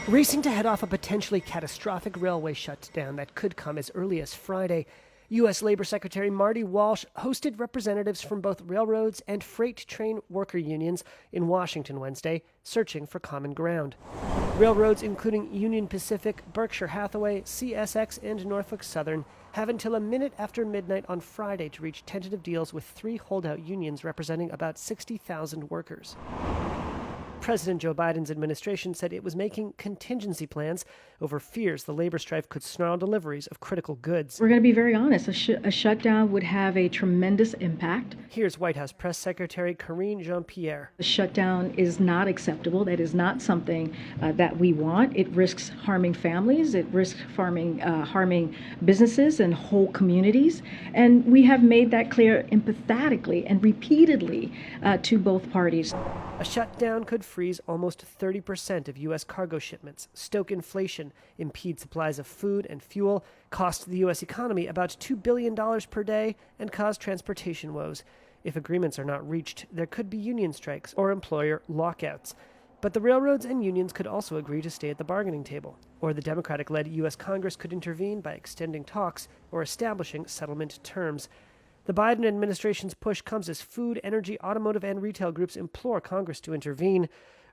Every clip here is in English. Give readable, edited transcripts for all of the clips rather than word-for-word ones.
Racing to head off a potentially catastrophic railway shutdown that could come as early as Friday, U.S. Labor Secretary Marty Walsh hosted representatives from both railroads and freight train worker unions in Washington Wednesday, searching for common ground. Railroads, including Union Pacific, Berkshire Hathaway, CSX, and Norfolk Southern, have until a minute after midnight on Friday to reach tentative deals with three holdout unions representing about 60,000 workers. President Joe Biden's administration said it was making contingency plans over fears the labor strife could snarl deliveries of critical goods. We're going to be very honest. A shutdown would have a tremendous impact. Here's White House Press Secretary Karine Jean-Pierre. The shutdown is not acceptable. That is not something that we want. It risks harming families. It risks harming businesses and whole communities. And we have made that clear empathetically and repeatedly to both parties. A shutdown could freeze almost 30% of U.S. cargo shipments, stoke inflation, impede supplies of food and fuel, cost the U.S. economy about $2 billion per day, and cause transportation woes. If agreements are not reached, there could be union strikes or employer lockouts. But the railroads and unions could also agree to stay at the bargaining table, or the Democratic-led U.S. Congress could intervene by extending talks or establishing settlement terms. The Biden administration's push comes as food, energy, automotive, and retail groups implore Congress to intervene.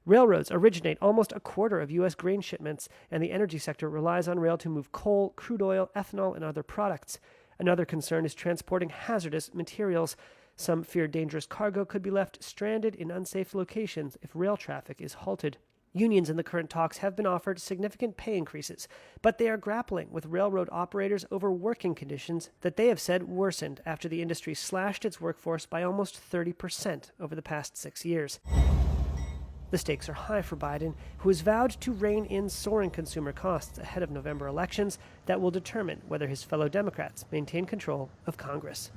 Railroads originate almost a quarter of U.S. grain shipments, and the energy sector relies on rail to move coal, crude oil, ethanol, and other products. Another concern is transporting hazardous materials. Some fear dangerous cargo could be left stranded in unsafe locations if rail traffic is halted. Unions in the current talks have been offered significant pay increases, but they are grappling with railroad operators over working conditions that they have said worsened after the industry slashed its workforce by almost 30% over the past 6 years. The stakes are high for Biden, who has vowed to rein in soaring consumer costs ahead of November elections that will determine whether his fellow Democrats maintain control of Congress.